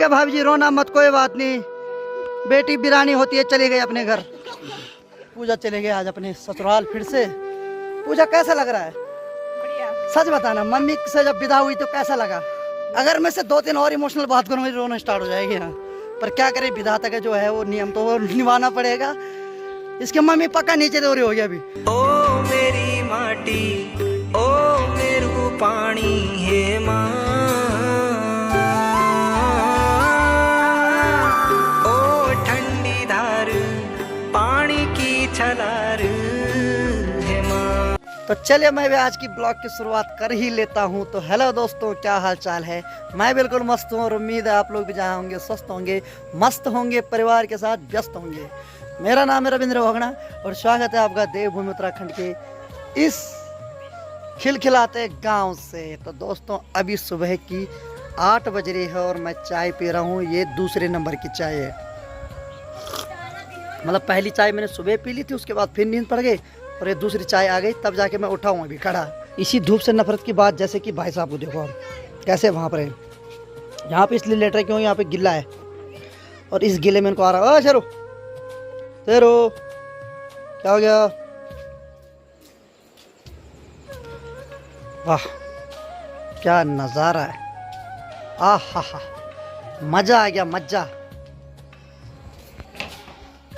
है भाभी जी, रोना मत, कोई बात नहीं। बेटी बिरानी होती है, चली गई अपने घर। पूजा चले गए आज अपने ससुराल फिर से। पूजा कैसा लग रहा है? सच बताना, मम्मी से जब विदा हुई तो कैसा लगा? अगर मैं से 2-3 और इमोशनल बात करूँ मेरी रोना स्टार्ट हो जाएगी यहाँ। पर क्या करें, विधाता का जो है वो नियम तो वो निभाना पड़ेगा। इसके मम्मी पक्का नीचे दौरी हो गया अभी। ओ मेरी माटी, ओ मेरू पानी है माँ, ओ ठंडी धार पानी की छलार है माँ। तो चलिए मैं भी आज की ब्लॉग की शुरुआत कर ही लेता हूं। तो हेलो दोस्तों, क्या हाल चाल है? मैं बिल्कुल मस्त हूं और उम्मीद है आप लोग भी जहाँ होंगे स्वस्थ होंगे, मस्त होंगे, परिवार के साथ व्यस्त होंगे। मेरा नाम है रविंद्र भगना और स्वागत है आपका देवभूमि उत्तराखंड के इस खिलखिलाते गांव से। तो दोस्तों अभी सुबह की 8 बज रही है और मैं चाय पी रहा हूँ। ये दूसरे नंबर की चाय है, मतलब पहली चाय मैंने सुबह पी ली थी, उसके बाद फिर नींद पड़ गई और ये दूसरी चाय आ गई, तब जाके मैं उठा हूँ अभी खड़ा। इसी धूप से नफरत की बात, जैसे कि भाई साहब को देखो आप कैसे वहाँ पर है। यहाँ पे इसलिए लेट रहे क्यों, यहाँ पे गिल्ला है और इस गिले में इनको आ रहा है। शेरो शेरो क्या हो गया? वाह क्या नज़ारा है, आहा, मज़ा आ गया मज़ा।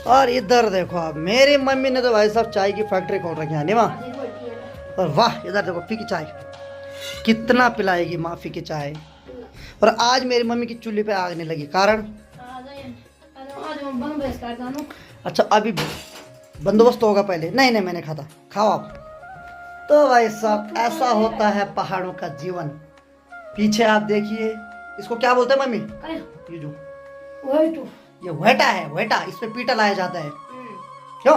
और इधर देखो आप, मेरी मम्मी ने तो भाई साहब चाय की फैक्ट्री खोल रखी है माँ। और वाह इधर देखो फीकी चाय, कितना पिलाएगी माँ फीकी चाय। और आज मेरी मम्मी की चूल्हे पे आग नहीं लगी, कारण अच्छा अभी बंदोबस्त होगा पहले। नहीं मैंने खाता, खाओ आप। तो भाई साहब ऐसा होता है पहाड़ों का जीवन। पीछे आप देखिए, इसको क्या बोलते हैं मम्मी? ये जो ये वेटा है, वेटा, इस पे पीटा लाया जाता है। क्यों?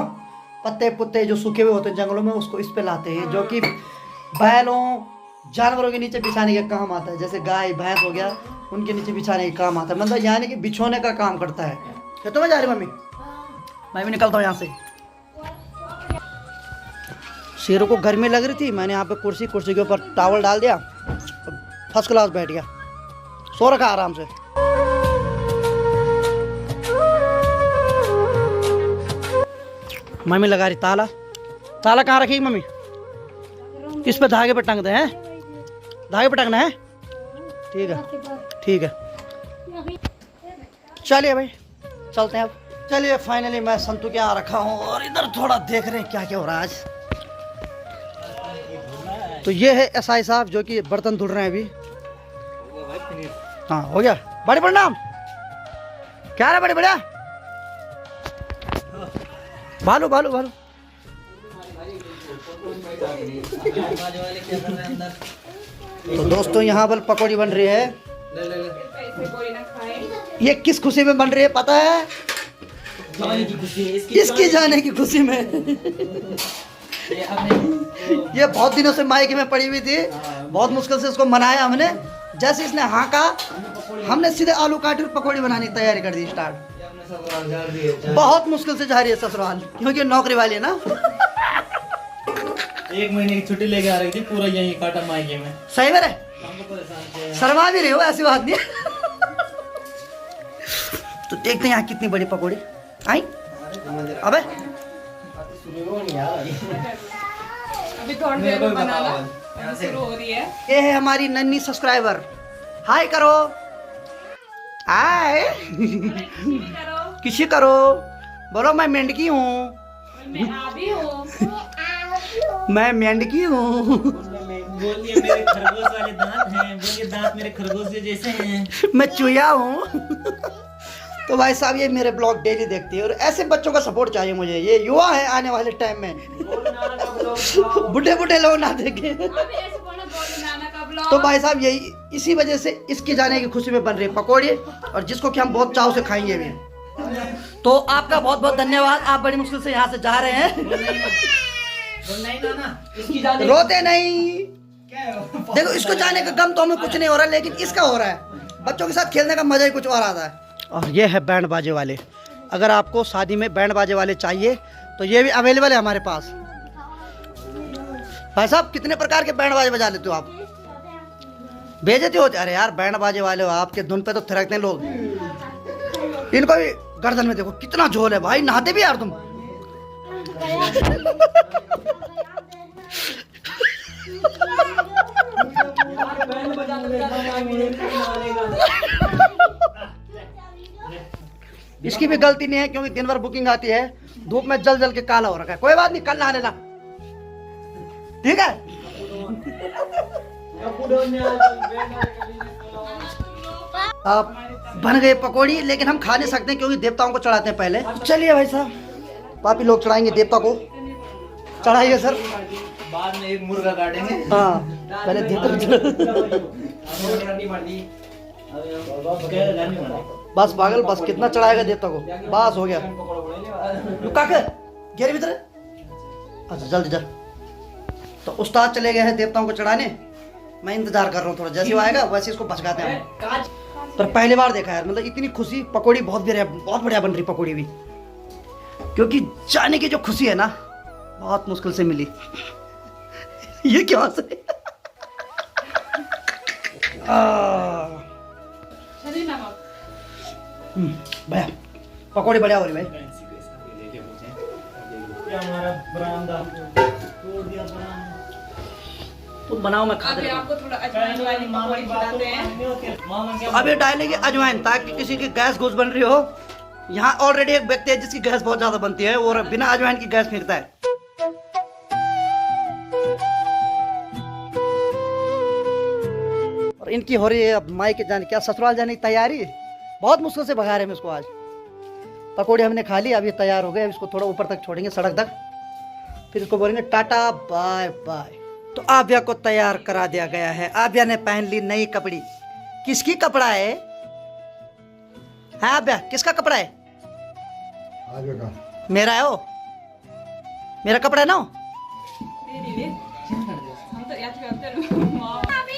पत्ते पुत्ते जो सूखे हुए होते हैं जंगलों में, उसको इस पे लाते हैं, जो कि बैलों जानवरों के नीचे बिछाने का काम आता है। जैसे गाय भैंस हो गया, उनके नीचे बिछाने का काम आता है, मतलब यानी कि बिछोने का काम करता है। खेतों में जा रही मम्मी? मैं भी निकलता हूँ यहाँ से। शेरों को गर्मी लग रही थी, मैंने यहाँ पे कुर्सी के ऊपर टॉवल डाल दिया, फर्स्ट क्लास बैठ गया, सो रखा आराम से। मम्मी लगा रही ताला। ताला कहाँ रखेगी मम्मी? इस पे धागे पे टंग दे हैं, धागे पे टंगना है। ठीक है ठीक है, चलिए भाई चलते हैं अब। चलिए फाइनली मैं संतू के यहाँ रखा हूँ और इधर थोड़ा देख रहे हैं क्या क्या हो रहा है आज। तो ये है एसआई साहब जो कि बर्तन धुल रहे हैं अभी। हाँ हो गया। बड़े प्रणाम। क्या है बड़े बढ़िया? भालू भालू भालू। तो दोस्तों यहाँ पर पकौड़ी बन रही है। ये किस खुशी में बन रही है पता है? इसकी जाने की खुशी में। ये बहुत दिनों से मायके में पड़ी हुई थी, बहुत मुश्किल से उसको मनाया हमने। जैसे इसने हाँ कहा, हमने सीधे आलू काटी और पकौड़ी बनाने की तैयारी कर दी स्टार्ट। बहुत मुश्किल से जा रही है ससुराल, क्योंकि नौकरी वाली है ना। 1 महीने की छुट्टी लेके आ रही थी, पूरा यही काटा मायके में। सही में शर्मा भी रही हो, ऐसी बात नहीं। तो देखते हैं यहाँ कितनी बड़ी पकौड़ी आई। अबे अभी थोड़ी देर में बनाना शुरू हो रही है। ये है हमारी नन्ही सब्सक्राइबर। हाय करो, हाय किसी करो, बोलो मैं मेंढकी हूँ, मैं मेंढकी हूँ। बोलिए मेरे खरगोश वाले दांत हैं, बोलिए दांत मेरे खरगोश जैसे हैं। मैं चूया हूँ। तो भाई साहब ये मेरे ब्लॉग डेली देखते हैं और ऐसे बच्चों का सपोर्ट चाहिए मुझे। ये युवा है आने वाले टाइम में, बुढ़े लोग ना देखें। तो भाई साहब यही इसी वजह से इसके जाने की खुशी में बन रही है पकौड़ी, और जिसको कि हम बहुत चाव से खाएंगे भी। तो आपका बहुत बहुत धन्यवाद, आप बड़ी मुश्किल से यहाँ से जा रहे हैं। रोते नहीं, देखो इसको जाने का गम तो हमें कुछ नहीं हो रहा, लेकिन इसका हो रहा है। बच्चों के साथ खेलने का मजा ही कुछ और आता है। और ये है बैंड बाजे वाले। अगर आपको शादी में बैंड बाजे वाले चाहिए तो ये भी अवेलेबल है हमारे पास। भाई साहब कितने प्रकार के बैंड बाजे बजा लेते हो आप? बेइज्जती होती। अरे यार बैंड बाजे वाले हो, आपके धुन पे तो थिरकते हैं लोग। इनको भी गर्दन में देखो कितना झोल है भाई, नहाते भी यार तुम। इसकी भी गलती नहीं है क्योंकि दिन भर बुकिंग आती है, धूप में जल जल के काला हो रखा है। कोई बात नहीं, कल नहा लेना, ठीक है। अब बन गए पकौड़ी, लेकिन हम खा नहीं सकते क्योंकि देवताओं को चढ़ाते हैं पहले। चलिए भाई साहब, पापी लोग चढ़ाएंगे देवता को। चढ़ाइए सर, बाद में एक मुर्गा काटेंगे। हाँ पहले देवता को बस पागल, बस कितना चढ़ाएगा देवता को, बस हो गया। रुका के घेरे भीतर। अच्छा जल्दी जल्द। तो उस्ताद चले गए हैं देवताओं को चढ़ाने, मैं इंतजार कर रहा हूँ थोड़ा, जैसे वो आएगा वैसे इसको भजकाते हैं। पर पहली बार देखा यार, मतलब इतनी खुशी। पकौड़ी बहुत बढ़िया बन रही पकौड़ी भी, क्योंकि जाने की जो खुशी है ना बहुत मुश्किल से मिली। ये क्या से भैया पकौड़ी बढ़िया हो रही भाई। तुम बनाओ मैं खा अभी आपको थोड़ा अजवाइन वाली पकौड़ी खिलाते हैं। अभी डालेंगे अजवाइन ताकि किसी की गैस घुस बन रही हो। यहाँ ऑलरेडी एक व्यक्ति है जिसकी गैस बहुत ज्यादा बनती है और बिना अजवाइन की गैस फेंकता है। और इनकी हो रही है अब मायके जाने, क्या ससुराल जाने की तैयारी। बहुत मुश्किल से भगा रहे हैं इसको आज। पकौड़े हमने खा ली, अब ये तैयार हो गए। अब इसको थोड़ा ऊपर तक छोड़ेंगे, सड़क तक, फिर इसको बोलेंगे टाटा बाय बाय। तो आभ्या को तैयार करा दिया गया है। आभ्या ने पहन ली नई कपड़ी। किसकी कपड़ा है? हाँ आभ्या किसका कपड़ा है? आगे का मेरा है वो, मेरा कपड़ा है ना।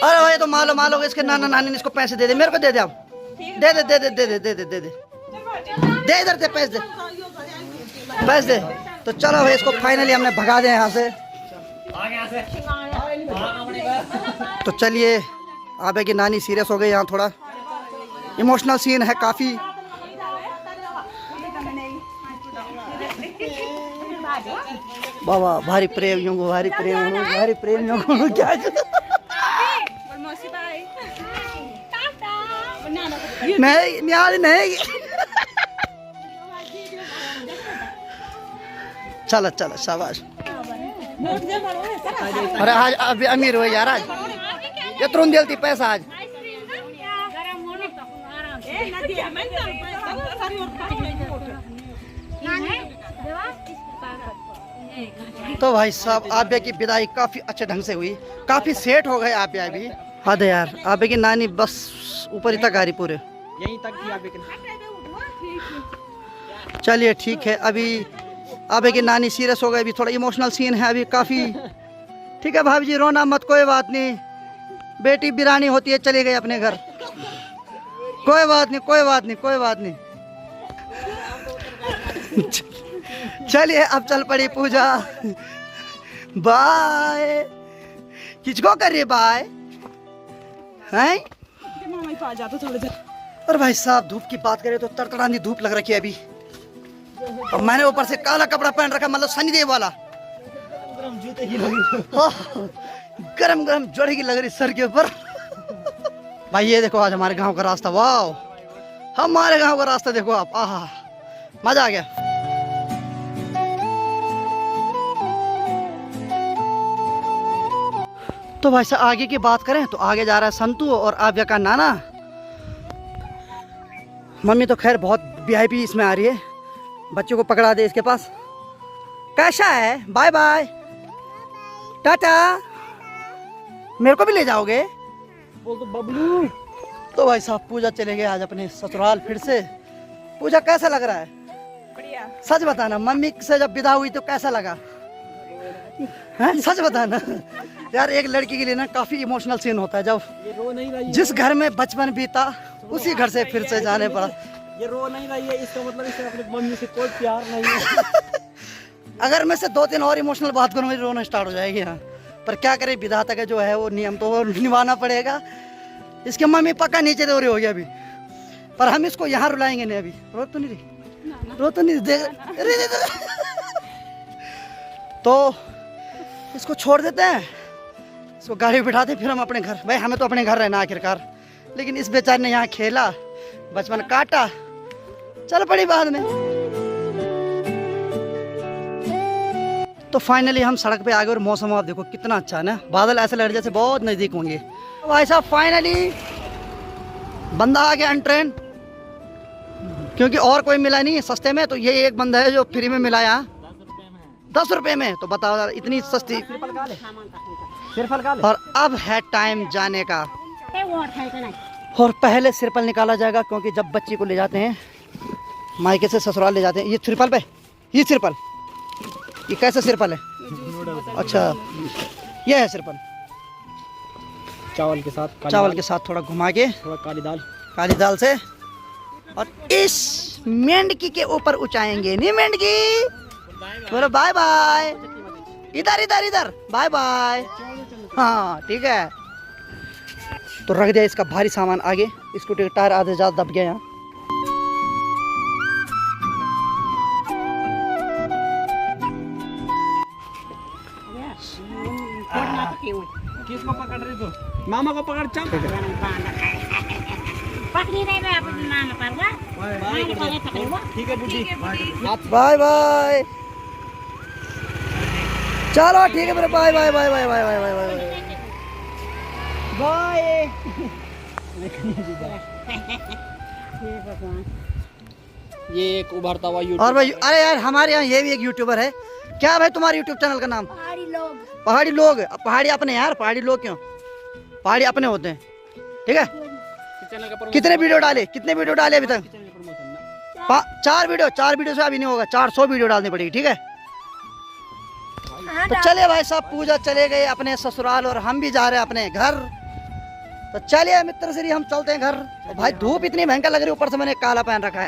अरे भाई तो मालो इसके नाना नानी ने इसको पैसे दे दे, मेरे को दे दे। अब दे दे दे दे दे दे दे दे दे दे इधर दे पैसे दे। तो चलो भाई इसको फाइनली हमने भगा दिया यहाँ से। तो चलिए, आभ्या की नानी सीरियस हो गई। यहाँ थोड़ा इमोशनल सीन है काफी। बाबा भारी प्रेम यूं भारी प्रेम यूं क्या नहीं यार नहीं। चलो चलो शाबाश। अरे आज अभी अमीर हो यार, आज ये तुरंत दिलती पैसा आज। तो भाई साहब आभ्या की विदाई काफी अच्छे ढंग से हुई, काफी सेट हो गए आभ्या भी। हद यार, आभ्या की नानी बस ऊपर ही तक आ रही, पूरे यहीं तक थी आभ्या की। चलिए ठीक है, अभी आभ्या की नानी सीरियस हो गई, अभी थोड़ा इमोशनल सीन है अभी काफी। ठीक है भाभी जी रोना मत, कोई बात नहीं, बेटी बिरानी होती है, चली गई अपने घर, कोई बात नहीं कोई बात नहीं कोई बात नहीं। चलिए अब चल पड़ी पूजा। बाय। किसको कर रही है बाय? हैं? और भाई साहब धूप की बात करें तो तड़तड़ानी धूप लग रखी है अभी। और मैंने ऊपर से काला कपड़ा पहन रखा, मतलब सनी देव वाला। गरम गरम जोड़े की लग रही सर के ऊपर। भाई ये देखो आज हमारे गांव का रास्ता, वाह हमारे गांव का रास्ता देखो आप, आहा मजा आ गया। तो भाई साहब आगे की बात करें तो आगे जा रहा है संतू और आभ्या का नाना। मम्मी तो खैर बहुत वीआईपी इसमें आ रही है, बच्चों को पकड़ा दे इसके पास। कैसा है? Bye bye tata. मेरे को भी ले जाओगे? बोल तो बबलू। तो भाई साहब पूजा चले गए आज अपने ससुराल फिर से। पूजा कैसा लग रहा है? बढ़िया। सच बताना, मम्मी से जब विदा हुई तो कैसा लगा है? सच बताना यार, एक लड़की के लिए ना काफी इमोशनल सीन होता है जब जिस घर में बचपन बीता उसी घर से फिर से जाने पड़ा। ये रो नहीं रही है, इसका मतलब इसे अपनी मम्मी से कोई प्यार नहीं है। अगर मैं से 2-3 और इमोशनल बात करूँ मेरी रोना स्टार्ट हो जाएगी यहाँ। पर क्या करें, विधाता का जो है वो नियम तो वो निभाना पड़ेगा। इसके मम्मी पक्का नीचे दौरी हो गया अभी, पर हम इसको यहाँ रुलाएंगे नहीं अभी। रो तो नहीं रही, रो तो नहीं देख तो इसको छोड़ देते हैं, इसको गाड़ी में बिठाते फिर हम अपने घर। भाई हमें तो अपने घर रहना आखिरकार, लेकिन इस बेचारे ने यहाँ खेला, बचपन काटा, चल पड़ी बाद में। तो फाइनली हम सड़क पे आ गए और मौसम आप देखो कितना अच्छा है ना, बादल ऐसे लग रहे जैसे बहुत नज़दीक होंगे। तो भाई साहब फाइनली बंदा आ गया अनट्रेन, क्योंकि और कोई मिला नहीं सस्ते में, तो ये एक बंदा है जो फ्री में मिला यहाँ 10 रुपये में। तो बताओ यार इतनी सस्ती। और अब है टाइम जाने का, और पहले सिरपल निकाला जाएगा, क्योंकि जब बच्ची को ले जाते हैं मायके से ससुराल ले जाते हैं। ये सिरपल पे, ये सिरपल, ये कैसा सिरपल है? अच्छा ये है सिरपल, चावल के साथ, चावल के साथ थोड़ा घुमा के, थोड़ा काली दाल से, और इस मेंढकी के ऊपर उचाएंगे। नहीं मेंढकी, बोलो बाय बाय, इधर इधर इधर, बाय बाय। हाँ ठीक है। तो रख दिया इसका भारी सामान आगे, स्कूटी का टायर आधे ज़्यादा दब गया यहाँ। किसको पकड़ रही तू? मामा को पकड़, चल। पकड़ी नहीं मैं अपने नाम पर ना, ठीक है बुद्धि। बाय बाय, चलो ठीक है मेरे, bye bye bye bye bye bye bye bye bye. ये एक उभरता हुआ और भाई अरे यार हमारे यहाँ ये भी एक यूट्यूबर है। क्या भाई तुम्हारे यूट्यूब चैनल का नाम? पहाड़ी लोग। पहाड़ी लोग? पहाड़ी अपने यार, पहाड़ी लोग क्यों? पहाड़ी अपने होते हैं, ठीक है। कितने वीडियो डाले, कितने वीडियो डाले अभी तक? 4 वीडियो से अभी नहीं होगा, 400 वीडियो डालनी पड़ेगी, ठीक है। तो चलिए भाई साहब, पूजा चले गए अपने ससुराल और हम भी जा रहे हैं अपने घर। तो चलिए मित्र श्री हम चलते हैं घर। तो भाई धूप इतनी भयंकर लग रही है, ऊपर से मैंने काला पहन रखा है।